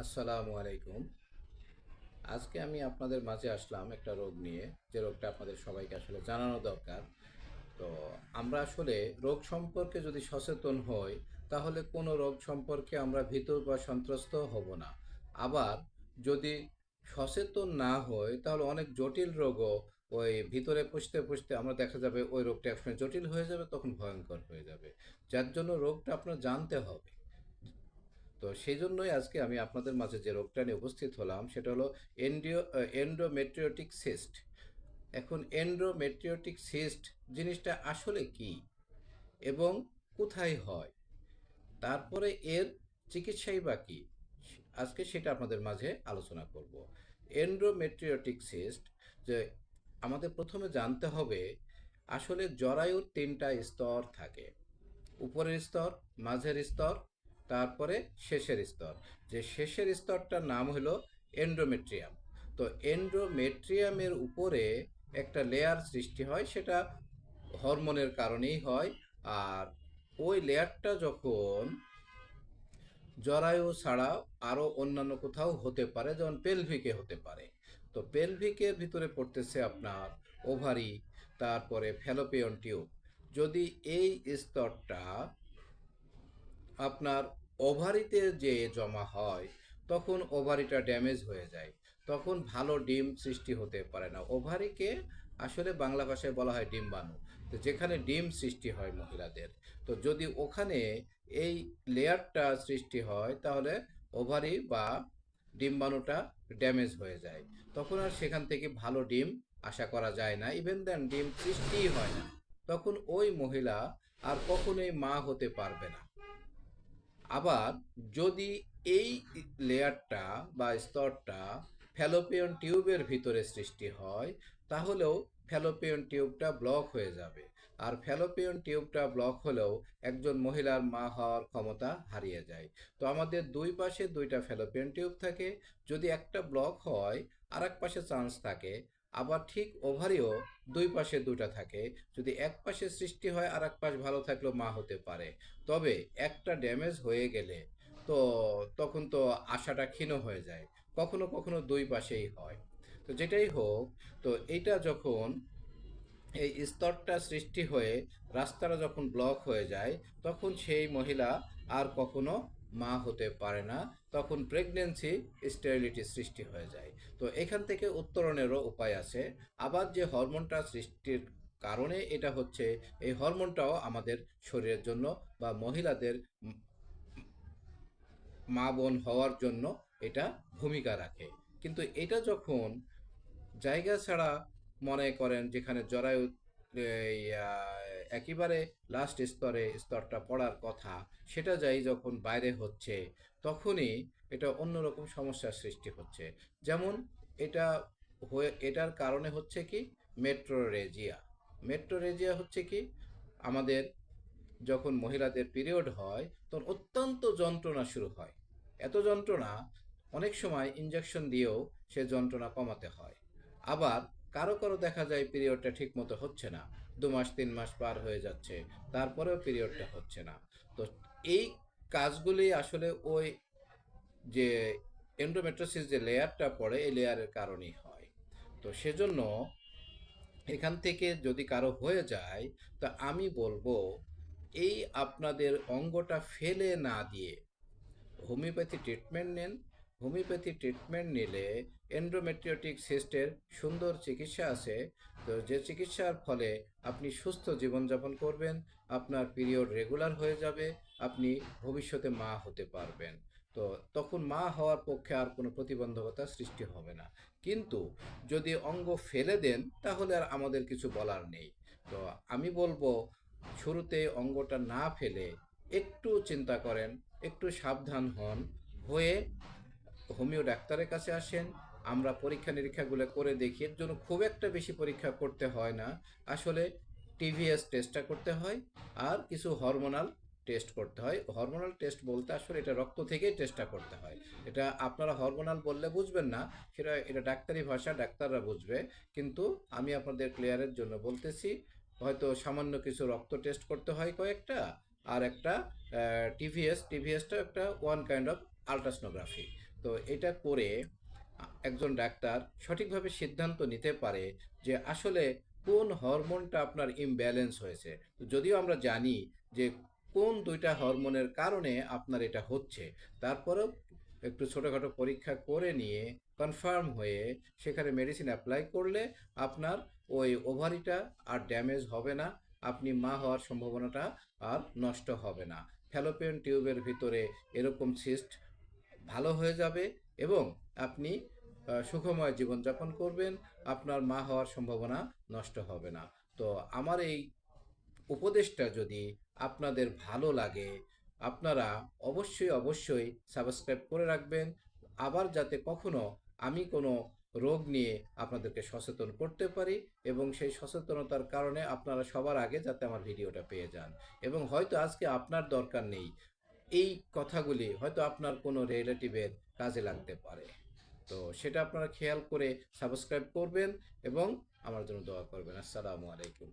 আসসালামু আলাইকুম। আজকে আমি আপনাদের মাঝে আসলাম একটা রোগ নিয়ে, যে রোগটা আপনাদের সবাইকে আসলে জানানো দরকার। তো আমরা আসলে রোগ সম্পর্কে যদি সচেতন হই, তাহলে কোনো রোগ সম্পর্কে আমরা ভীত বা সন্ত্রস্ত হব না। আবার যদি সচেতন না হই, তাহলে অনেক জটিল রোগও ওই ভিতরে পুষতে পুষতে আমরা দেখা যাবে ওই রোগটা একসময় জটিল হয়ে যাবে, তখন ভয়ঙ্কর হয়ে যাবে। যার জন্য রোগটা আপনার জানতে হবে। তো সেই জন্যই আজকে আমি আপনাদের মাঝে যে রোগটা নিয়ে উপস্থিত হলাম সেটা হলো এন্ডোমেট্রিওটিক সিস্ট। এখন এন্ডোমেট্রিওটিক সিস্ট জিনিসটা আসলে কি এবং কোথায় হয়, তারপরে এর চিকিৎসাই বা কি, আজকে সেটা আপনাদের মাঝে আলোচনা করব। এন্ডোমেট্রিওটিক সিস্ট, যে আমাদের প্রথমে জানতে হবে আসলে জরায়ুর তিনটা স্তর থাকে: উপরের স্তর, মাঝের স্তর, তারপরে শেষের স্তর। যে শেষের স্তরটার নাম হলো এন্ডোমেট্রিয়াম। তো এন্ডোমেট্রিয়ামের উপরে একটা লেয়ার সৃষ্টি হয়, সেটা হরমোনের কারণেই হয়। আর ওই লেয়ারটা যখন জরায়ু ছাড়াও আরও অন্যান্য কোথাও হতে পারে, যেমন পেলভিকে হতে পারে। তো পেলভিকের ভিতরে পড়তেছে আপনার ওভারি, তারপরে ফ্যালোপিয়ন টিউব। যদি এই স্তরটা আপনার ওভারিতে যে জমা হয়, তখন ওভারিটা ড্যামেজ হয়ে যায়, তখন ভালো ডিম সৃষ্টি হতে পারে না। ওভারিকে আসলে বাংলা ভাষায় বলা হয় ডিম্বাণু। তো যেখানে ডিম সৃষ্টি হয় মহিলাদের, তো যদি ওখানে এই লেয়ারটা সৃষ্টি হয়, তাহলে ওভারি বা ডিম্বাণুটা ড্যামেজ হয়ে যায়। তখন আর সেখান থেকে ভালো ডিম আশা করা যায় না, ইভেন দেন ডিম সৃষ্টিই হয় না। তখন ওই মহিলা আর কখনোই মা হতে পারবে না। আবার যদি এই লেয়ারটা বা স্তরটা ফ্যালোপিয়ন টিউবের ভিতরে সৃষ্টি হয়, তাহলেও ফ্যালোপিয়ন টিউবটা ব্লক হয়ে যাবে। আর ফ্যালোপিয়ন টিউবটা ব্লক হলেও একজন মহিলার মা হওয়ার ক্ষমতা হারিয়ে যায়। তো আমাদের দুই পাশে দুইটা ফ্যালোপিয়ন টিউব থাকে। যদি একটা ব্লক হয়, আর এক পাশে চান্স থাকে। আবার ঠিক ওভারিও দুই পাশে দুটা থাকে। যদি এক পাশে সৃষ্টি হয়, আর এক পাশ ভালো থাকলেও মা হতে পারে। তবে একটা ড্যামেজ হয়ে গেলে তো তখন তো আশাটা ক্ষীণ হয়ে যায়। কখনো কখনো দুই পাশেই হয়। তো যেটাই হোক, তো এইটা যখন এই স্তরটা সৃষ্টি হয়ে রাস্তাটা যখন ব্লক হয়ে যায়, তখন সেই মহিলা আর কখনো মা হতে পারে না। তখন প্রেগনেন্সি স্টেরিলিটি সৃষ্টি হয়ে যায়। তো এখান থেকে উত্তরণেরও উপায় আছে। আবার যে হরমোনটা সৃষ্টির কারণে এটা হচ্ছে, এই হরমোনটাও আমাদের শরীরের জন্য বা মহিলাদের মা বোন হওয়ার জন্য এটা ভূমিকা রাখে। কিন্তু এটা যখন জায়গা ছাড়া, মনে করেন যেখানে জরায়ু এই, একেবারে লাস্ট স্তরটা পড়ার কথা, সেটা যাই যখন বাইরে হচ্ছে, তখনই এটা অন্যরকম সমস্যার সৃষ্টি হচ্ছে। যেমন এটা এটার কারণে হচ্ছে কি, মেট্রোরেজিয়া। মেট্রোরেজিয়া হচ্ছে কি, আমাদের যখন মহিলাদের পিরিয়ড হয়, তখন অত্যন্ত যন্ত্রণা শুরু হয়। এত যন্ত্রণা, অনেক সময় ইঞ্জেকশন দিয়েও সে যন্ত্রণা কমাতে হয়। আবার কারো কারো দেখা যায় পিরিয়ডটা ঠিক মতো হচ্ছে না, 2 মাস 3 মাস পার হয়ে যাচ্ছে, তারপরেও পিরিয়ডটা হচ্ছে না। তো এই কাজগুলি আসলে ওই যে এন্ডোমেট্রোসিস যে লেয়ারটা পড়ে, এই লেয়ারের কারণেই হয়। তো সেজন্য এখান থেকে যদি কারো হয়ে যায়, তা আমি বলবো এই আপনাদের অঙ্গটা ফেলে না দিয়ে হোমিওপ্যাথি ট্রিটমেন্ট নেন। হোমিওপ্যাথি ট্রিটমেন্ট নিলে এন্ডোমেট্রিওটিক সিস্টের সুন্দর চিকিৎসা আছে। তো যে চিকিৎসার ফলে আপনি সুস্থ জীবনযাপন করবেন, আপনার পিরিয়ড রেগুলার হয়ে যাবে, আপনি ভবিষ্যতে মা হতে পারবেন। তো তখন মা হওয়ার পক্ষে আর কোনো প্রতিবন্ধকতা সৃষ্টি হবে না। কিন্তু যদি অঙ্গ ফেলে দেন, তাহলে আর আমাদের কিছু বলার নেই। তো আমি বলবো, শুরুতে অঙ্গটা না ফেলে একটু চিন্তা করেন, একটু সাবধান হন, হয়ে হোমিও ডাক্তারের কাছে আসেন। আমরা পরীক্ষা নিরীক্ষাগুলো করে দেখি। এর জন্য খুব একটা বেশি পরীক্ষা করতে হয় না। আসলে টিভিএস টেস্টটা করতে হয়, আর কিছু হরমোনাল টেস্ট করতে হয়। হরমোনাল টেস্ট বলতে আসলে এটা রক্ত থেকেই টেস্টটা করতে হয়। এটা আপনারা হরমোনাল বললে বুঝবেন না, এটা ডাক্তারি ভাষা, ডাক্তাররা বুঝবে। কিন্তু আমি আপনাদের ক্লিয়ারের জন্য বলতেছি, হয়তো সামান্য কিছু রক্ত টেস্ট করতে হয় কয়েকটা, আর একটা টিভিএসটা একটা ওয়ান কাইন্ড অফ আলট্রাসোনোগ্রাফি। তো এটা করে একজন ডাক্তার সঠিকভাবে সিদ্ধান্ত নিতে পারে যে আসলে কোন হরমোনটা আপনার ইমব্যালেন্স হয়েছে। তো যদিও আমরা জানি যে কোন দুইটা হরমোনের কারণে আপনার এটা হচ্ছে, তারপরেও একটু ছোটোখাটো পরীক্ষা করে নিয়ে কনফার্ম হয়ে সেখানে মেডিসিন অ্যাপ্লাই করলে আপনার ওই ওভারিটা আর ড্যামেজ হবে না, আপনি মা হওয়ার সম্ভাবনাটা আর নষ্ট হবে না। ফ্যালোপিয়ান টিউবের ভিতরে এরকম সিস্ট ভালো হয়ে যাবে এবং আপনি সুখময় জীবনযাপন করবেন, আপনার মা হওয়ার সম্ভাবনা নষ্ট হবে না। তো আমার এই উপদেশটা যদি আপনাদের ভালো লাগে, আপনারা অবশ্যই অবশ্যই সাবস্ক্রাইব করে রাখবেন, আবার যাতে কখনো আমি কোনো রোগ নিয়ে আপনাদেরকে সচেতন করতে পারি এবং সেই সচেতনতার কারণে আপনারা সবার আগে যাতে আমার ভিডিওটা পেয়ে যান। এবং হয়তো আজকে আপনার দরকার নেই, এই কথাগুলি হয়তো আপনার কোনো রিলেটিভের কাজে লাগতে পারে। তো সেটা আপনারা খেয়াল করে সাবস্ক্রাইব করবেন এবং আমার জন্য দোয়া করবেন। আসসালামু আলাইকুম।